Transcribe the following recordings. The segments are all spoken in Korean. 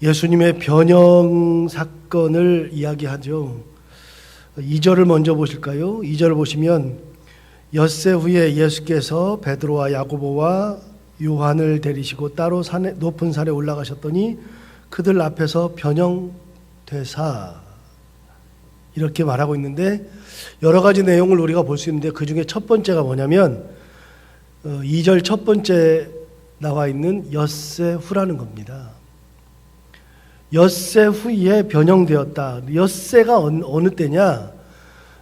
예수님의 변형 사건을 이야기하죠. 2절을 먼저 보실까요? 2절을 보시면 엿새 후에 예수께서 베드로와 야고보와 요한을 데리시고 따로 높은 산에 올라가셨더니 그들 앞에서 변형되사, 이렇게 말하고 있는데 여러 가지 내용을 우리가 볼 수 있는데 그 중에 첫 번째가 뭐냐면 2절 첫 번째 나와 있는 엿새 후라는 겁니다. 엿새 후에 변형되었다. 엿새가 어느 때냐?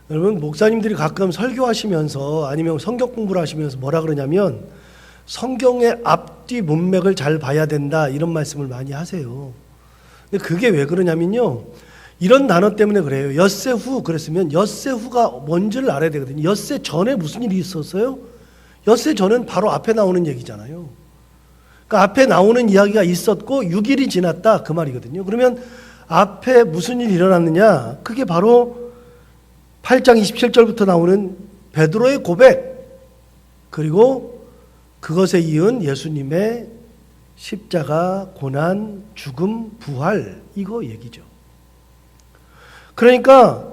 여러분, 목사님들이 가끔 설교하시면서 아니면 성경 공부를 하시면서 뭐라 그러냐면 성경의 앞뒤 문맥을 잘 봐야 된다, 이런 말씀을 많이 하세요. 근데 그게 왜 그러냐면요, 이런 단어 때문에 그래요. 엿새 후 그랬으면 엿새 후가 뭔지를 알아야 되거든요. 엿새 전에 무슨 일이 있었어요? 엿새 전은 바로 앞에 나오는 얘기잖아요. 그러니까 앞에 나오는 이야기가 있었고 6일이 지났다, 그 말이거든요. 그러면 앞에 무슨 일이 일어났느냐? 그게 바로 8장 27절부터 나오는 베드로의 고백, 그리고 그것에 이은 예수님의 십자가, 고난, 죽음, 부활, 이거 얘기죠. 그러니까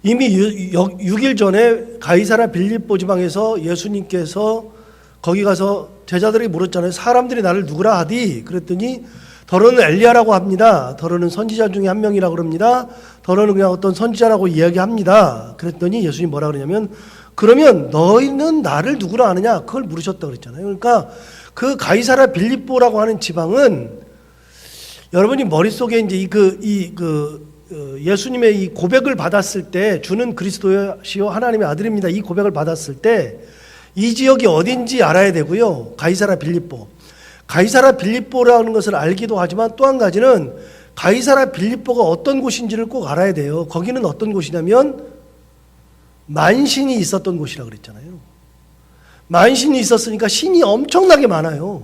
이미 6일 전에 가이사랴 빌립보 지방에서 예수님께서 거기 가서 제자들에게 물었잖아요. 사람들이 나를 누구라 하디? 그랬더니 더러는 엘리야라고 합니다. 더러는 선지자 중에 한 명이라고 그럽니다. 더러는 그냥 어떤 선지자라고 이야기합니다. 그랬더니 예수님이 뭐라 그러냐면, 그러면 너희는 나를 누구라 하느냐? 그걸 물으셨다고 그랬잖아요. 그러니까 그 가이사랴 빌립보라고 하는 지방은 여러분이 머릿속에 이제 예수님의 이 고백을 받았을 때, 주는 그리스도시요 하나님의 아들입니다, 이 고백을 받았을 때 이 지역이 어딘지 알아야 되고요. 가이사랴 빌립보. 가이사랴 빌립보라는 것을 알기도 하지만 또 한 가지는 가이사랴 빌립보가 어떤 곳인지를 꼭 알아야 돼요. 거기는 어떤 곳이냐면 만신이 있었던 곳이라고 그랬잖아요. 만신이 있었으니까 신이 엄청나게 많아요.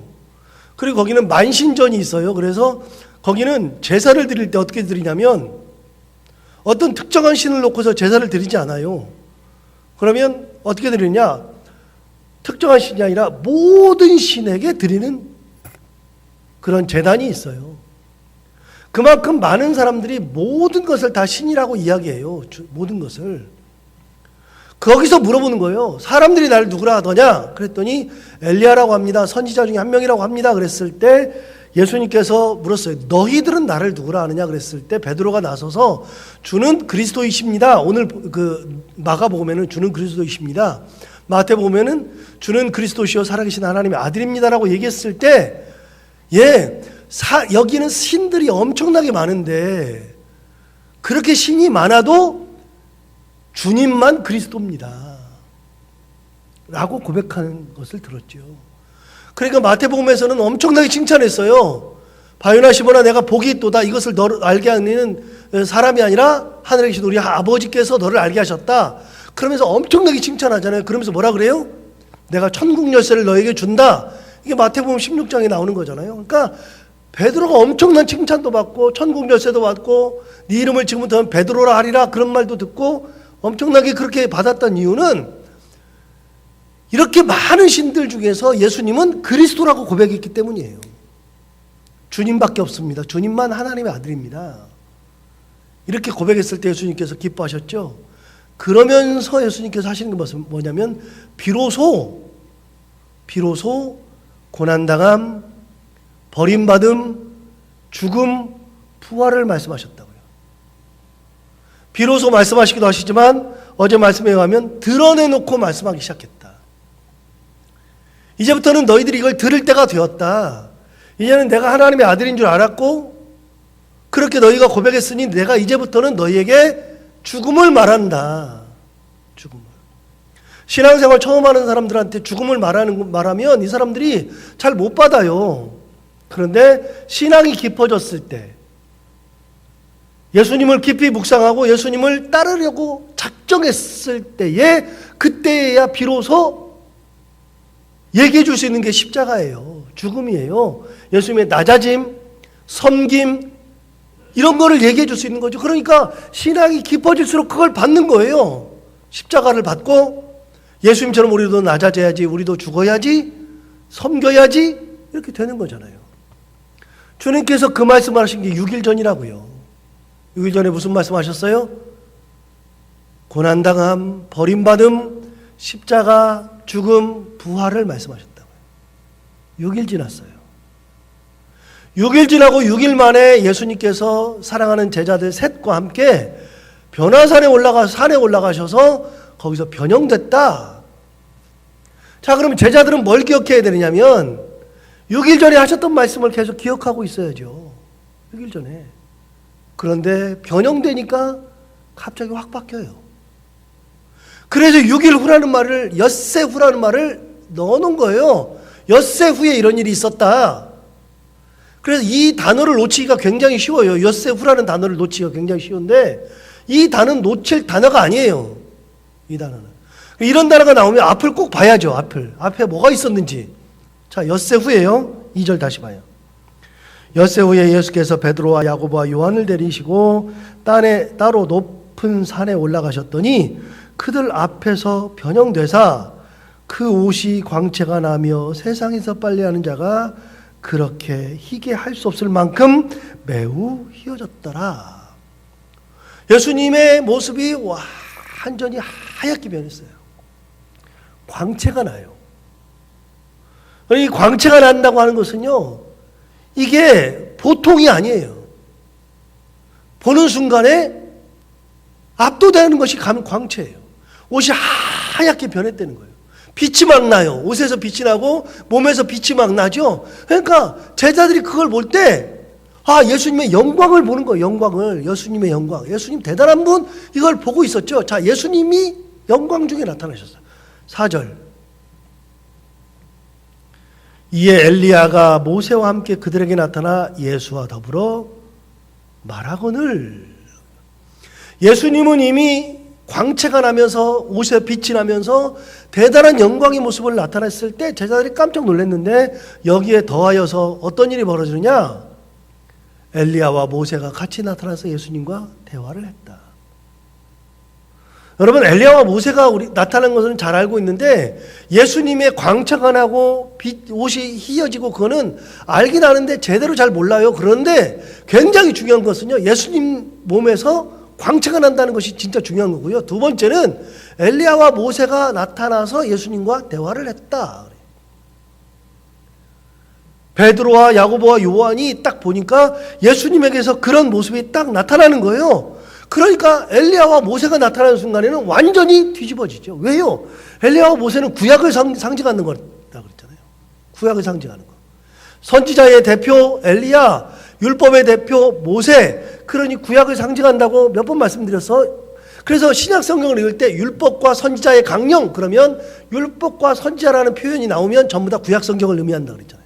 그리고 거기는 만신전이 있어요. 그래서 거기는 제사를 드릴 때 어떻게 드리냐면 어떤 특정한 신을 놓고서 제사를 드리지 않아요. 그러면 어떻게 드리느냐? 특정한 신이 아니라 모든 신에게 드리는 그런 제단이 있어요. 그만큼 많은 사람들이 모든 것을 다 신이라고 이야기해요. 모든 것을. 거기서 물어보는 거예요. 사람들이 나를 누구라 하더냐? 그랬더니 엘리야라고 합니다. 선지자 중에 한 명이라고 합니다. 그랬을 때 예수님께서 물었어요. 너희들은 나를 누구라 하느냐? 그랬을 때 베드로가 나서서 주는 그리스도이십니다. 오늘 그 마가복음에는 주는 그리스도이십니다. 마태복음에는 주는 그리스도시요 살아계신 하나님의 아들입니다라고 얘기했을 때, 여기는 신들이 엄청나게 많은데 그렇게 신이 많아도 주님만 그리스도입니다 라고 고백하는 것을 들었죠. 그러니까 마태복음에서는 엄청나게 칭찬했어요. 바요나 시모나, 내가 복이 있도다. 이것을 너를 알게 하는 사람이 아니라 하늘에 계신 우리 아버지께서 너를 알게 하셨다. 그러면서 엄청나게 칭찬하잖아요. 그러면서 뭐라 그래요? 내가 천국 열쇠를 너에게 준다. 이게 마태복음 16장에 나오는 거잖아요. 그러니까 베드로가 엄청난 칭찬도 받고 천국 열쇠도 받고 네 이름을 지금부터 베드로라 하리라, 그런 말도 듣고 엄청나게 그렇게 받았던 이유는 이렇게 많은 신들 중에서 예수님은 그리스도라고 고백했기 때문이에요. 주님밖에 없습니다. 주님만 하나님의 아들입니다. 이렇게 고백했을 때 예수님께서 기뻐하셨죠. 그러면서 예수님께서 하시는 게 뭐냐면 비로소 고난당함, 버림받음, 죽음, 부활을 말씀하셨다고요. 비로소 말씀하시기도 하시지만 어제 말씀에 의하면 드러내놓고 말씀하기 시작했다. 이제부터는 너희들이 이걸 들을 때가 되었다. 이제는 내가 하나님의 아들인 줄 알았고 그렇게 너희가 고백했으니 내가 이제부터는 너희에게 죽음을 말한다. 죽음을. 신앙생활 처음 하는 사람들한테 죽음을 말하면 이 사람들이 잘 못 받아요. 그런데 신앙이 깊어졌을 때, 예수님을 깊이 묵상하고 예수님을 따르려고 작정했을 때에, 그때야 비로소 얘기해 줄 수 있는 게 십자가예요. 죽음이에요. 예수님의 낮아짐, 섬김, 이런 거를 얘기해 줄 수 있는 거죠. 그러니까 신앙이 깊어질수록 그걸 받는 거예요. 십자가를 받고 예수님처럼 우리도 낮아져야지, 우리도 죽어야지, 섬겨야지, 이렇게 되는 거잖아요. 주님께서 그 말씀을 하신 게 6일 전이라고요. 6일 전에 무슨 말씀하셨어요? 고난당함, 버림받음, 십자가, 죽음, 부활을 말씀하셨다고요. 6일 지났어요. 6일 지나고 6일 만에 예수님께서 사랑하는 제자들 셋과 함께 변화산에 산에 올라가셔서 거기서 변형됐다. 자, 그러면 제자들은 뭘 기억해야 되느냐면 6일 전에 하셨던 말씀을 계속 기억하고 있어야죠. 6일 전에. 그런데 변형되니까 갑자기 확 바뀌어요. 그래서 6일 후라는 말을, 엿새 후라는 말을 넣어놓은 거예요. 엿새 후에 이런 일이 있었다. 그래서 이 단어를 놓치기가 굉장히 쉬워요. 엿새 후라는 단어를 놓치기가 굉장히 쉬운데 이 단어는 놓칠 단어가 아니에요. 이 단어는. 이런 단어가 나오면 앞을 꼭 봐야죠. 앞에 뭐가 있었는지. 자, 엿새 후에요. 2절 다시 봐요. 엿새 후에 예수께서 베드로와 야고보와 요한을 데리시고 따로 높은 산에 올라가셨더니 그들 앞에서 변형되사 그 옷이 광채가 나며 세상에서 빨래하는 자가 그렇게 희게 할 수 없을 만큼 매우 희어졌더라. 예수님의 모습이 완전히 하얗게 변했어요. 광채가 나요. 이 광채가 난다고 하는 것은요, 이게 보통이 아니에요. 보는 순간에 압도되는 것이 광채예요. 옷이 하얗게 변했다는 거예요. 빛이 막 나요. 옷에서 빛이 나고 몸에서 빛이 막 나죠. 그러니까 제자들이 그걸 볼 때 예수님의 영광을 보는 거예요. 영광을. 예수님의 영광. 예수님 대단한 분, 이걸 보고 있었죠. 자, 예수님이 영광 중에 나타나셨어요. 4절. 이에 엘리야가 모세와 함께 그들에게 나타나 예수와 더불어 말하거늘. 예수님은 이미 광채가 나면서 옷에 빛이 나면서 대단한 영광의 모습을 나타냈을 때 제자들이 깜짝 놀랐는데 여기에 더하여서 어떤 일이 벌어지느냐? 엘리야와 모세가 같이 나타나서 예수님과 대화를 했다. 여러분, 엘리야와 모세가 나타난 것은 잘 알고 있는데 예수님의 광채가 나고 옷이 희어지고 그거는 알긴 아는데 제대로 잘 몰라요. 그런데 굉장히 중요한 것은요, 예수님 몸에서 광채가 난다는 것이 진짜 중요한 거고요. 두 번째는 엘리야와 모세가 나타나서 예수님과 대화를 했다. 베드로와 야고보와 요한이 딱 보니까 예수님에게서 그런 모습이 딱 나타나는 거예요. 그러니까 엘리야와 모세가 나타나는 순간에는 완전히 뒤집어지죠. 왜요? 엘리야와 모세는 구약을 상징하는 거다 그랬잖아요. 구약을 상징하는 거. 선지자의 대표 엘리야, 율법의 대표 모세, 그러니 구약을 상징한다고 몇 번 말씀드렸어. 그래서 신약 성경을 읽을 때 율법과 선지자의 강령, 그러면 율법과 선지자라는 표현이 나오면 전부 다 구약 성경을 의미한다 그랬잖아요.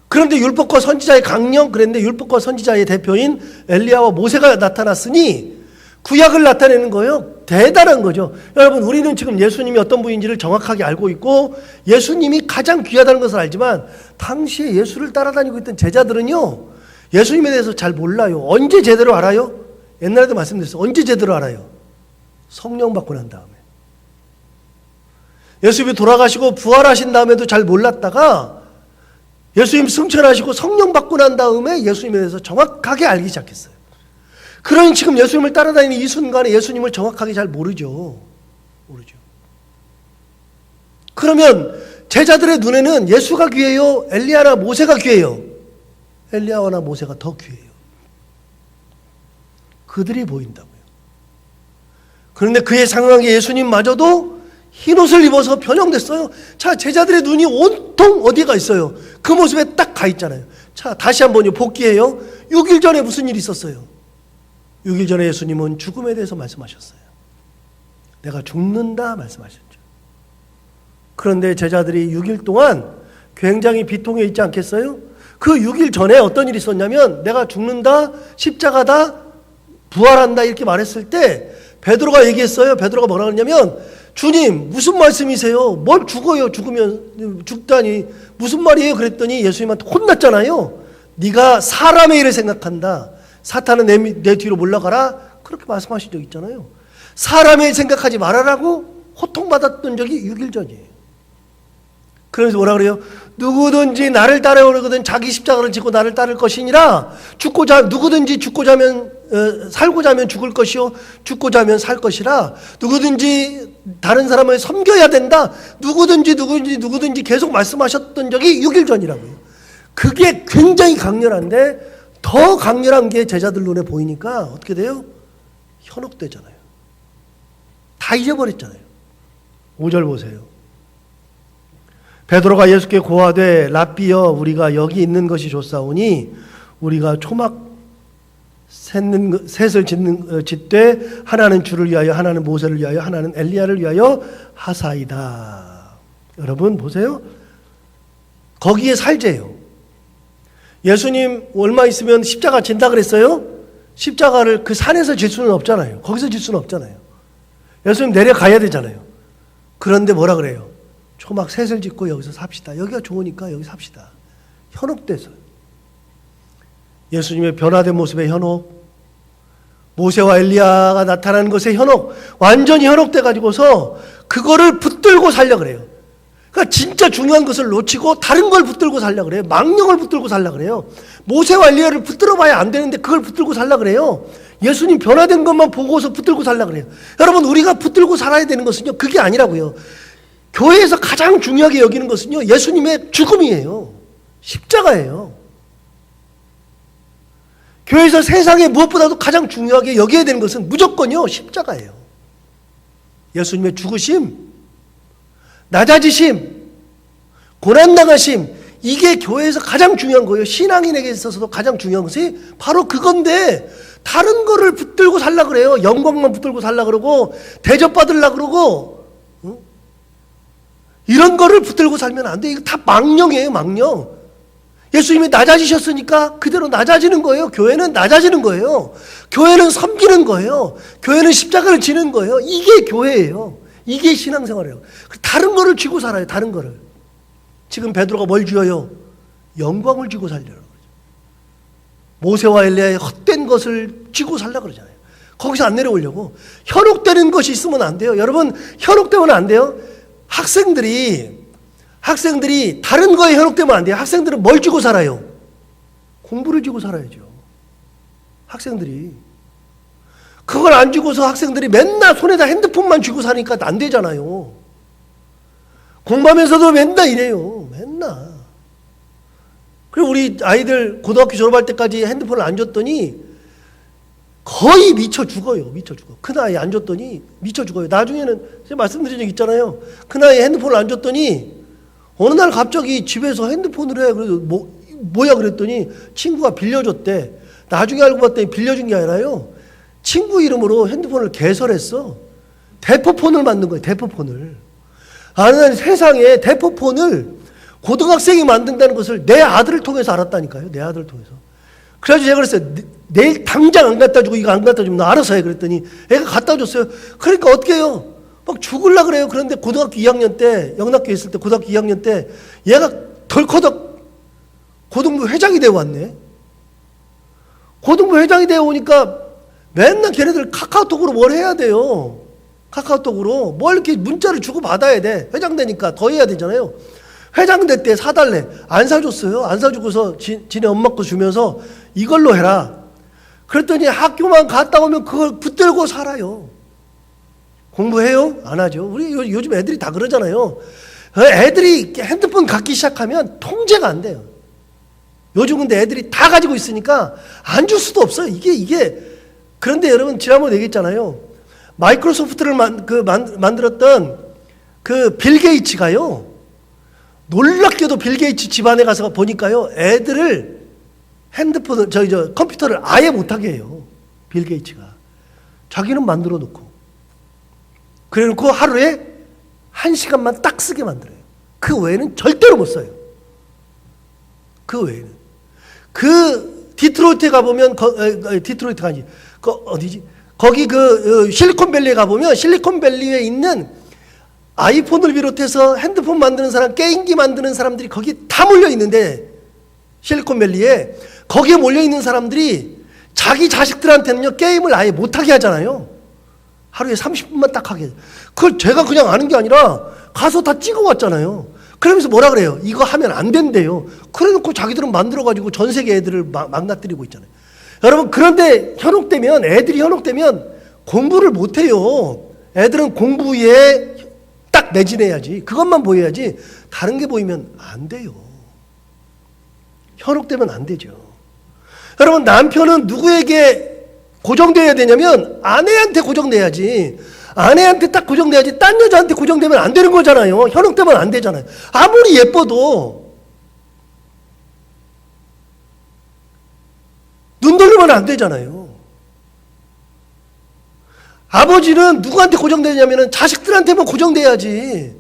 그런데 율법과 선지자의 강령, 그랬는데 율법과 선지자의 대표인 엘리야와 모세가 나타났으니 구약을 나타내는 거예요. 대단한 거죠. 여러분, 우리는 지금 예수님이 어떤 분인지를 정확하게 알고 있고 예수님이 가장 귀하다는 것을 알지만 당시에 예수를 따라다니고 있던 제자들은요, 예수님에 대해서 잘 몰라요. 언제 제대로 알아요? 옛날에도 말씀드렸어요. 언제 제대로 알아요? 성령 받고 난 다음에. 예수님이 돌아가시고 부활하신 다음에도 잘 몰랐다가 예수님 승천하시고 성령 받고 난 다음에 예수님에 대해서 정확하게 알기 시작했어요. 그러니 지금 예수님을 따라다니는 이 순간에 예수님을 정확하게 잘 모르죠. 그러면 제자들의 눈에는 예수가 귀해요? 엘리야나 모세가 귀해요? 엘리야나 모세가 더 귀해요. 그들이 보인다고요. 그런데 그의 상황에 예수님마저도 흰옷을 입어서 변형됐어요. 자, 제자들의 눈이 온통 어디가 있어요? 그 모습에 딱 가 있잖아요. 자, 다시 한번요, 복귀해요. 6일 전에 무슨 일이 있었어요? 6일 전에 예수님은 죽음에 대해서 말씀하셨어요. 내가 죽는다 말씀하셨죠. 그런데 제자들이 6일 동안 굉장히 비통해 있지 않겠어요? 그 6일 전에 어떤 일이 있었냐면 내가 죽는다, 십자가다, 부활한다 이렇게 말했을 때 베드로가 얘기했어요. 베드로가 뭐라 그랬냐면 주님 무슨 말씀이세요? 뭘 죽어요? 죽다니 무슨 말이에요? 그랬더니 예수님한테 혼났잖아요. 네가 사람의 일을 생각한다. 사탄은 내 뒤로 물러가라. 그렇게 말씀하신 적 있잖아요. 사람의 일 생각하지 말아라고 호통받았던 적이 6일 전이에요. 그러면서 뭐라 그래요? 누구든지 나를 따르거든 자기 십자가를 지고 나를 따를 것이니라. 누구든지 죽고자 하면 살고자 하면 죽을 것이요 죽고자 하면 살 것이라. 누구든지 다른 사람을 섬겨야 된다. 누구든지 계속 말씀하셨던 적이 6일 전이라고요. 그게 굉장히 강렬한데 더 강렬한 게 제자들 눈에 보이니까 어떻게 돼요? 현혹되잖아요. 다 잊어버렸잖아요. 5절 보세요. 베드로가 예수께 고하되 랍비여 우리가 여기 있는 것이 좋사오니 우리가 초막 셋을 짓되 하나는 주를 위하여 하나는 모세를 위하여 하나는 엘리야를 위하여 하사이다. 여러분 보세요. 거기에 살제예요. 예수님 얼마 있으면 십자가 진다 그랬어요? 십자가를 그 산에서 질 수는 없잖아요. 거기서 질 수는 없잖아요. 예수님 내려가야 되잖아요. 그런데 뭐라 그래요? 초막 셋을 짓고 여기서 삽시다. 여기가 좋으니까 여기 삽시다. 현혹돼서. 예수님의 변화된 모습의 현혹, 모세와 엘리야가 나타나는 것의 현혹, 완전히 현혹돼 가지고서 그거를 붙들고 살려 그래요. 그러니까 진짜 중요한 것을 놓치고 다른 걸 붙들고 살려 그래요. 망령을 붙들고 살려 그래요. 모세와 엘리야를 붙들어 봐야 안 되는데 그걸 붙들고 살려 그래요. 예수님 변화된 것만 보고서 붙들고 살려 그래요. 여러분 우리가 붙들고 살아야 되는 것은요 그게 아니라고요. 교회에서 가장 중요하게 여기는 것은요 예수님의 죽음이에요. 십자가예요. 교회에서 세상에 무엇보다도 가장 중요하게 여겨야 되는 것은 무조건요 십자가예요. 예수님의 죽으심, 낮아지심, 고난당하심, 이게 교회에서 가장 중요한 거예요. 신앙인에게 있어서도 가장 중요한 것이 바로 그건데 다른 거를 붙들고 살라 그래요. 영광만 붙들고 살라 그러고 대접받으려고 그러고 이런 거를 붙들고 살면 안 돼. 이거 다 망령이에요. 망령. 예수님이 낮아지셨으니까 그대로 낮아지는 거예요. 교회는 낮아지는 거예요. 교회는 섬기는 거예요. 교회는 십자가를 지는 거예요. 이게 교회예요. 이게 신앙생활이에요. 다른 거를 쥐고 살아요. 다른 거를. 지금 베드로가 뭘 쥐어요? 영광을 쥐고 살려고 그러죠. 모세와 엘리야의 헛된 것을 쥐고 살려고 그러잖아요. 거기서 안 내려오려고. 현혹되는 것이 있으면 안 돼요. 여러분 현혹되면 안 돼요. 학생들이 다른 거에 현혹되면 안 돼요. 학생들은 뭘 쥐고 살아요? 공부를 쥐고 살아야죠. 학생들이. 그걸 안 쥐고서 학생들이 맨날 손에다 핸드폰만 쥐고 사니까 안 되잖아요. 공부하면서도 맨날 이래요. 맨날. 그리고 우리 아이들 고등학교 졸업할 때까지 핸드폰을 안 줬더니 거의 미쳐 죽어요. 미쳐 죽어. 큰 아이 안 줬더니 미쳐 죽어요. 나중에는 제가 말씀드린 적 있잖아요. 큰 아이 핸드폰을 안 줬더니 어느 날 갑자기 집에서 핸드폰을 해. 그래서 뭐야 그랬더니 친구가 빌려줬대. 나중에 알고 봤더니 빌려준 게 아니라요. 친구 이름으로 핸드폰을 개설했어. 대포폰을 만든 거예요. 대포폰을. 아는 세상에 대포폰을 고등학생이 만든다는 것을 내 아들을 통해서 알았다니까요. 내 아들을 통해서. 그래가지고 제가 그랬어요. 내일 당장 안 갖다 주고 이거 안 갖다 주면 너 알아서 해. 그랬더니 애가 갖다 줬어요. 그러니까 어떻게 해요? 막 죽을라 그래요. 그런데 고등학교 2학년 때, 영락교에 있을 때 고등학교 2학년 때 얘가 덜커덕 고등부 회장이 되어 왔네. 고등부 회장이 되어 오니까 맨날 걔네들 카카오톡으로 뭘 해야 돼요. 카카오톡으로 뭘 이렇게 문자를 주고 받아야 돼. 회장 되니까 더 해야 되잖아요. 회장 될 때 사달래. 안 사줬어요. 안 사주고서 지네 엄마 거 주면서 이걸로 해라. 그랬더니 학교만 갔다 오면 그걸 붙들고 살아요. 공부해요? 안 하죠. 우리 요즘 애들이 다 그러잖아요. 애들이 핸드폰 갖기 시작하면 통제가 안 돼요. 요즘 근데 애들이 다 가지고 있으니까 안 줄 수도 없어요. 이게 그런데 여러분 지난번에 얘기했잖아요. 마이크로소프트를 만들었던 그 빌 게이츠가요. 놀랍게도 빌 게이츠 집안에 가서 보니까요. 애들을 핸드폰을 컴퓨터를 아예 못하게 해요. 빌 게이츠가. 자기는 만들어 놓고. 그래 놓고 하루에 1시간만 딱 쓰게 만들어요. 그 외에는 절대로 못 써요. 그 외에는. 그 디트로이트에 가보면 디트로이트가 아니지. 어디지? 거기 실리콘밸리에 가보면 실리콘밸리에 있는 아이폰을 비롯해서 핸드폰 만드는 사람, 게임기 만드는 사람들이 거기 다 몰려 있는데 실리콘밸리에 거기에 몰려 있는 사람들이 자기 자식들한테는요 게임을 아예 못하게 하잖아요. 하루에 30분만 딱 하게. 그걸 제가 그냥 아는 게 아니라 가서 다 찍어 왔잖아요. 그러면서 뭐라 그래요? 이거 하면 안 된대요. 그래놓고 자기들은 만들어가지고 전 세계 애들을 망가뜨리고 있잖아요. 여러분, 그런데 애들이 현혹되면 공부를 못해요. 애들은 공부에 딱 매진해야지. 그것만 보여야지. 다른 게 보이면 안 돼요. 현혹되면 안 되죠. 여러분, 남편은 누구에게 고정돼야 되냐면 아내한테 고정돼야지. 아내한테 딱 고정돼야지. 딴 여자한테 고정되면 안 되는 거잖아요. 현혹되면 안 되잖아요. 아무리 예뻐도 눈 돌리면 안 되잖아요. 아버지는 누구한테 고정되냐면 자식들한테만 고정돼야지.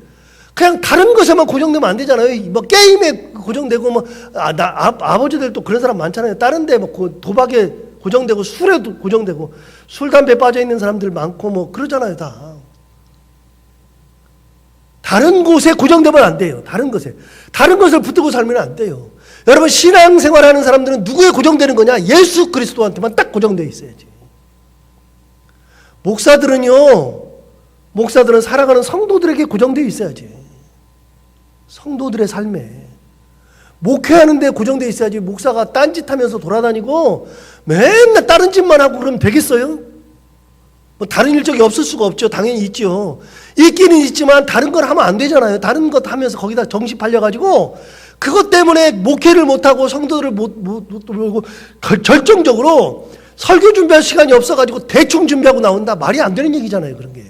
그냥 다른 것에만 고정되면 안 되잖아요. 뭐 게임에 고정되고 뭐 아버지들 또 그런 사람 많잖아요. 다른 데 뭐 도박에 고정되고 술에도 고정되고 술 담배 빠져 있는 사람들 많고 뭐 그러잖아요, 다. 다른 곳에 고정되면 안 돼요. 다른 것을 붙들고 살면 안 돼요. 여러분, 신앙생활하는 사람들은 누구에 고정되는 거냐? 예수 그리스도한테만 딱 고정되어 있어야지. 목사들은 살아가는 성도들에게 고정되어 있어야지. 성도들의 삶에. 목회하는 데 고정되어 있어야지. 목사가 딴짓하면서 돌아다니고 맨날 다른 짓만 하고 그러면 되겠어요? 뭐 다른 일적이 없을 수가 없죠. 당연히 있죠. 있기는 있지만 다른 걸 하면 안 되잖아요. 다른 것 하면서 거기다 정신 팔려가지고 그것 때문에 목회를 못하고 성도들을 못 돌고 결정적으로 설교 준비할 시간이 없어가지고 대충 준비하고 나온다. 말이 안 되는 얘기잖아요, 그런 게.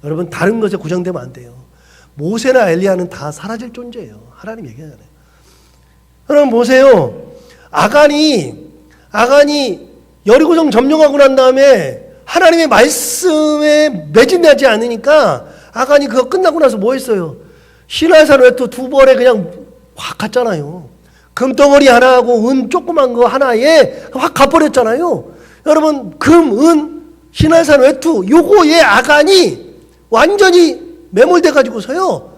여러분, 다른 것에 고정되면 안 돼요. 모세나 엘리야는 다 사라질 존재예요. 하나님 얘기하잖아요. 여러분 보세요. 아간이 여리고성 점령하고 난 다음에 하나님의 말씀에 매진되지 않으니까 아간이 그거 끝나고 나서 뭐 했어요? 시내산 외투 2벌에 그냥 확 갔잖아요. 금덩어리 하나하고 은 조그만 거 하나에 확 가버렸잖아요. 여러분, 금, 은, 시내산 외투 요거에 아간이 완전히 매몰돼 가지고서요.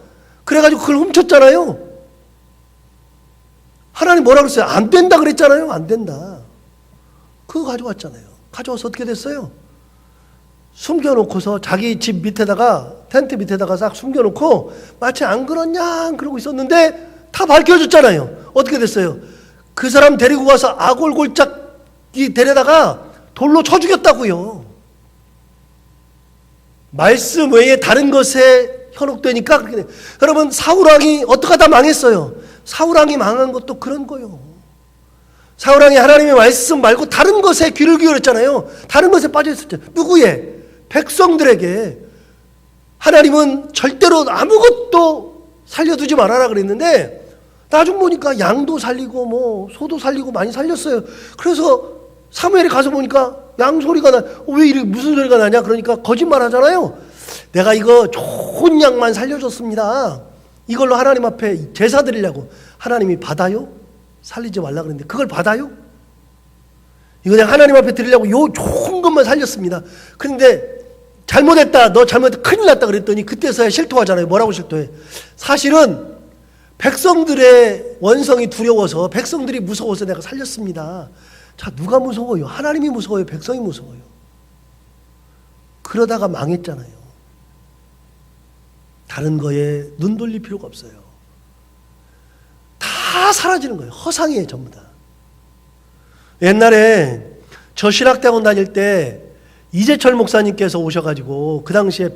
그래가지고 그걸 훔쳤잖아요. 하나님 뭐라 그랬어요? 안 된다 그랬잖아요. 안 된다. 그거 가져왔잖아요. 가져와서 어떻게 됐어요? 숨겨놓고서 자기 집 밑에다가 텐트 밑에다가 싹 숨겨놓고 마치 안 그렇냐 그러고 있었는데 다 밝혀졌잖아요. 어떻게 됐어요? 그 사람 데리고 가서 아골골짜기 데려다가 돌로 쳐 죽였다고요. 말씀 외에 다른 것에 현혹되니까 그렇게 돼요. 여러분, 사울왕이 어떡하다 망했어요? 사울왕이 망한 것도 그런 거요. 사울왕이 하나님의 말씀 말고 다른 것에 귀를 기울였잖아요. 다른 것에 빠져 있었잖아요. 누구의? 백성들에게. 하나님은 절대로 아무것도 살려두지 말아라 그랬는데 나중 보니까 양도 살리고 뭐 소도 살리고 많이 살렸어요. 그래서 사무엘이 가서 보니까 양 소리가 나. 왜 이렇게 무슨 소리가 나냐? 그러니까 거짓말 하잖아요. 내가 이거 좋은 양만 살려줬습니다. 이걸로 하나님 앞에 제사 드리려고. 하나님이 받아요? 살리지 말라 그랬는데 그걸 받아요? 이거 그냥 하나님 앞에 드리려고 요 좋은 것만 살렸습니다. 그런데 잘못했다. 너 잘못했다. 큰일 났다 그랬더니 그때서야 실토하잖아요. 뭐라고 실토해? 사실은 백성들의 원성이 두려워서 백성들이 무서워서 내가 살렸습니다. 자, 누가 무서워요? 하나님이 무서워요? 백성이 무서워요? 그러다가 망했잖아요. 다른 거에 눈 돌릴 필요가 없어요. 다 사라지는 거예요. 허상이에요, 전부 다. 옛날에 저 신학대학원 다닐 때 이재철 목사님께서 오셔가지고 그 당시에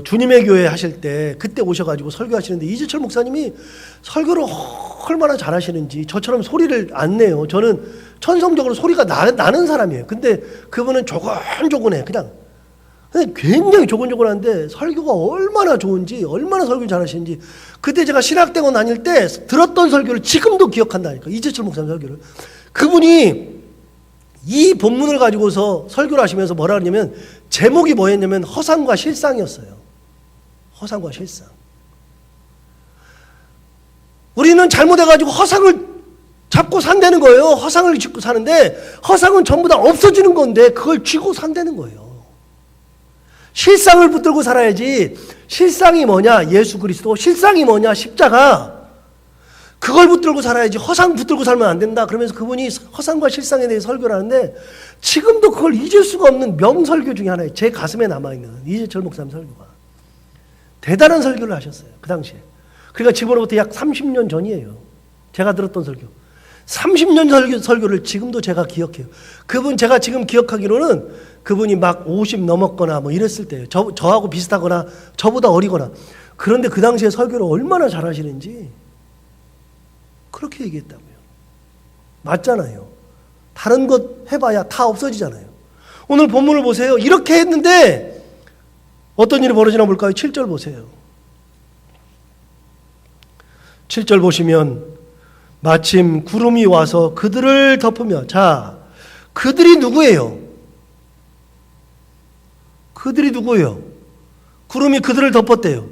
주님의 교회 하실 때 그때 오셔가지고 설교하시는데 이재철 목사님이 설교를 얼마나 잘하시는지 저처럼 소리를 안 내요. 저는 천성적으로 소리가 나는 사람이에요. 근데 그분은 조곤조곤해. 그냥 굉장히 조곤조곤한데 설교가 얼마나 좋은지 얼마나 설교를 잘하시는지 그때 제가 신학대학원 다닐 때 들었던 설교를 지금도 기억한다니까. 이재철 목사님 설교를. 그분이 이 본문을 가지고서 설교를 하시면서 뭐라 그러냐면 제목이 뭐였냐면 허상과 실상이었어요. 허상과 실상. 우리는 잘못해가지고 허상을 잡고 산다는 거예요. 허상을 쥐고 사는데 허상은 전부 다 없어지는 건데 그걸 쥐고 산다는 거예요. 실상을 붙들고 살아야지. 실상이 뭐냐? 예수 그리스도. 실상이 뭐냐? 십자가. 그걸 붙들고 살아야지. 허상 붙들고 살면 안 된다. 그러면서 그분이 허상과 실상에 대해 설교를 하는데 지금도 그걸 잊을 수가 없는 명설교 중에 하나예요. 제 가슴에 남아있는 이재철 목사님 설교가. 대단한 설교를 하셨어요. 그 당시에. 그러니까 지금으로부터 약 30년 전이에요. 제가 들었던 설교. 30년 설교를 지금도 제가 기억해요. 그분 제가 지금 기억하기로는 그분이 막 50 넘었거나 뭐 이랬을 때예요. 저하고 비슷하거나 저보다 어리거나. 그런데 그 당시에 설교를 얼마나 잘하시는지 그렇게 얘기했다고요. 맞잖아요. 다른 것 해봐야 다 없어지잖아요. 오늘 본문을 보세요. 이렇게 했는데 어떤 일이 벌어지나 볼까요? 7절 보세요. 7절 보시면 마침 구름이 와서 그들을 덮으며, 자, 그들이 누구예요? 그들이 누구예요? 구름이 그들을 덮었대요.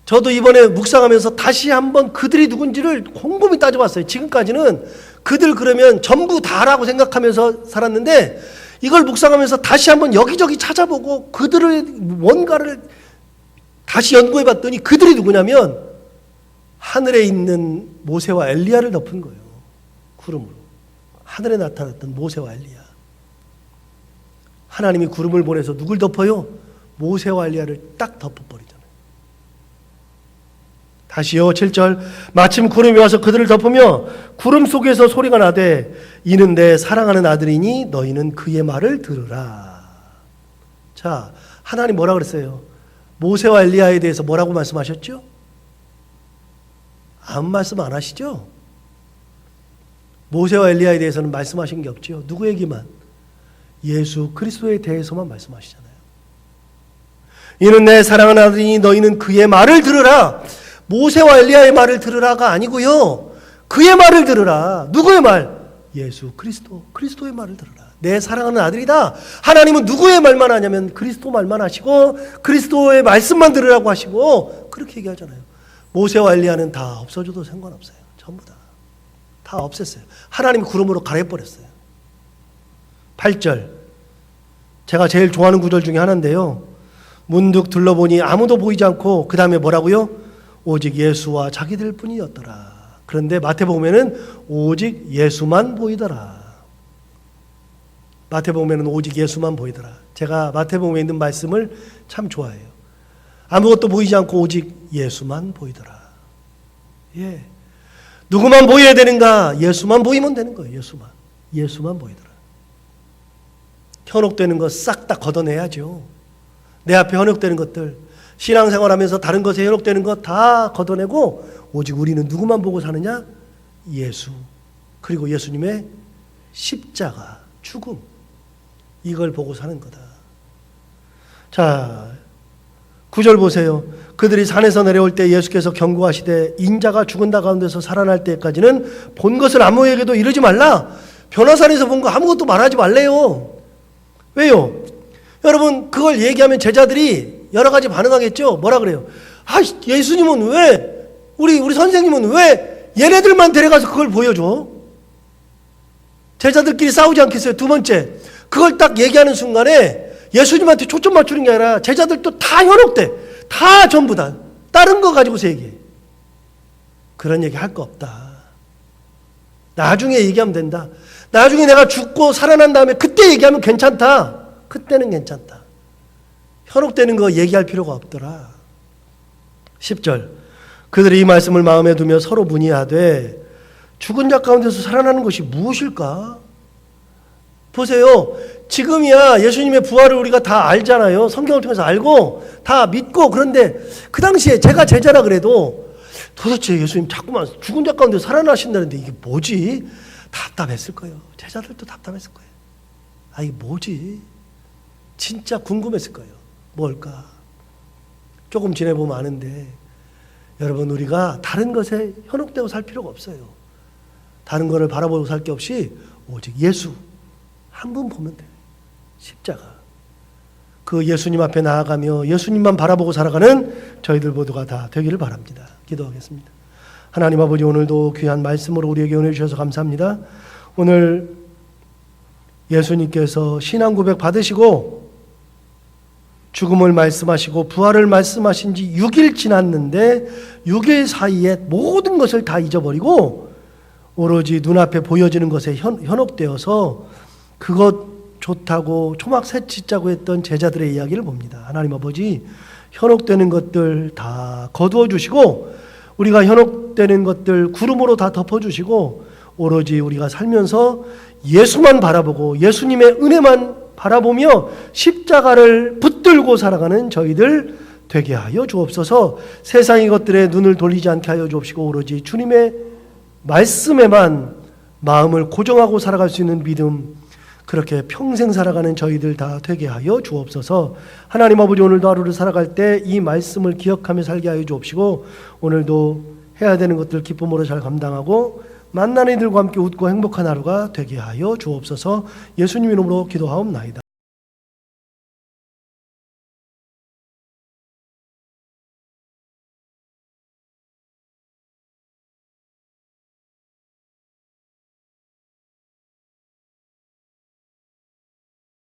저도 이번에 묵상하면서 다시 한번 그들이 누군지를 곰곰이 따져봤어요. 지금까지는 그들 그러면 전부 다라고 생각하면서 살았는데 이걸 묵상하면서 다시 한번 여기저기 찾아보고 그들의 뭔가를 다시 연구해봤더니 그들이 누구냐면 하늘에 있는 모세와 엘리야를 덮은 거예요. 구름으로. 하늘에 나타났던 모세와 엘리야. 하나님이 구름을 보내서 누굴 덮어요? 모세와 엘리야를 딱 덮어버리잖아요. 다시요. 7절. 마침 구름이 와서 그들을 덮으며 구름 속에서 소리가 나되 이는 내 사랑하는 아들이니 너희는 그의 말을 들으라. 자, 하나님 뭐라 그랬어요? 모세와 엘리야에 대해서 뭐라고 말씀하셨죠? 아무 말씀 안 하시죠? 모세와 엘리야에 대해서는 말씀하신 게 없죠. 누구에게만? 예수 그리스도에 대해서만 말씀하시잖아요. 이는 내 사랑하는 아들이니 너희는 그의 말을 들으라. 모세와 엘리야의 말을 들으라가 아니고요. 그의 말을 들으라. 누구의 말? 예수 그리스도. 그리스도의 말을 들으라. 내 사랑하는 아들이다. 하나님은 누구의 말만 하냐면 그리스도 말만 하시고 그리스도의 말씀만 들으라고 하시고 그렇게 얘기하잖아요. 모세와 엘리야는 다 없어져도 상관없어요. 전부 다. 다 없앴어요. 하나님이 구름으로 가려버렸어요. 8절. 제가 제일 좋아하는 구절 중에 하나인데요. 문득 둘러보니 아무도 보이지 않고 그 다음에 뭐라고요? 오직 예수와 자기들 뿐이었더라. 그런데 마태복음에는 오직 예수만 보이더라. 마태복음에는 오직 예수만 보이더라. 제가 마태복음에 있는 말씀을 참 좋아해요. 아무것도 보이지 않고 오직 예수만 보이더라. 예. 누구만 보여야 되는가? 예수만 보이면 되는 거예요. 예수만. 예수만 보이더라. 현혹되는 거 싹 다 걷어내야죠. 내 앞에 현혹되는 것들, 신앙생활하면서 다른 것에 현혹되는 것 다 걷어내고 오직 우리는 누구만 보고 사느냐? 예수. 그리고 예수님의 십자가, 죽음. 이걸 보고 사는 거다. 자, 9절 보세요. 그들이 산에서 내려올 때 예수께서 경고하시되 인자가 죽은 자 가운데서 살아날 때까지는 본 것을 아무에게도 이르지 말라. 변화산에서 본 거 아무것도 말하지 말래요. 왜요? 여러분 그걸 얘기하면 제자들이 여러 가지 반응하겠죠. 뭐라 그래요? 아, 예수님은 왜 우리 선생님은 왜 얘네들만 데려가서 그걸 보여줘? 제자들끼리 싸우지 않겠어요? 두 번째, 그걸 딱 얘기하는 순간에 예수님한테 초점 맞추는 게 아니라 제자들도 다 현혹돼. 다 전부 다. 다른 거 가지고서 얘기해. 그런 얘기 할 거 없다. 나중에 얘기하면 된다. 나중에 내가 죽고 살아난 다음에 그때 얘기하면 괜찮다. 그때는 괜찮다. 현혹되는 거 얘기할 필요가 없더라. 10절. 그들이 이 말씀을 마음에 두며 서로 문의하되 죽은 자 가운데서 살아나는 것이 무엇일까? 보세요. 지금이야 예수님의 부활을 우리가 다 알잖아요. 성경을 통해서 알고 다 믿고. 그런데 그 당시에 제가 제자라 그래도 도대체 예수님 자꾸만 죽은 자 가운데 살아나신다는데 이게 뭐지? 답답했을 거예요. 제자들도 답답했을 거예요. 아, 이게 뭐지? 진짜 궁금했을 거예요. 뭘까? 조금 지내보면 아는데 여러분 우리가 다른 것에 현혹되고 살 필요가 없어요. 다른 것을 바라보고 살 게 없이 오직 예수 한 분 보면 돼요. 십자가. 그 예수님 앞에 나아가며 예수님만 바라보고 살아가는 저희들 모두가 다 되기를 바랍니다. 기도하겠습니다. 하나님 아버지, 오늘도 귀한 말씀으로 우리에게 은혜 주셔서 감사합니다. 오늘 예수님께서 신앙 고백 받으시고 죽음을 말씀하시고 부활을 말씀하신 지 6일 지났는데 6일 사이에 모든 것을 다 잊어버리고 오로지 눈앞에 보여지는 것에 현혹되어서 그것 좋다고 초막 새 짓자고 했던 제자들의 이야기를 봅니다. 하나님 아버지, 현혹되는 것들 다 거두어 주시고 우리가 현혹되는 것들 구름으로 다 덮어주시고 오로지 우리가 살면서 예수만 바라보고 예수님의 은혜만 바라보며 십자가를 붙들고 살아가는 저희들 되게 하여 주옵소서. 세상의 것들에 눈을 돌리지 않게 하여 주옵시고 오로지 주님의 말씀에만 마음을 고정하고 살아갈 수 있는 믿음, 그렇게 평생 살아가는 저희들 다 되게 하여 주옵소서. 하나님 아버지, 오늘도 하루를 살아갈 때 이 말씀을 기억하며 살게 하여 주옵시고 오늘도 해야 되는 것들 기쁨으로 잘 감당하고 만나는 이들과 함께 웃고 행복한 하루가 되게 하여 주옵소서. 예수님 이름으로 기도하옵나이다.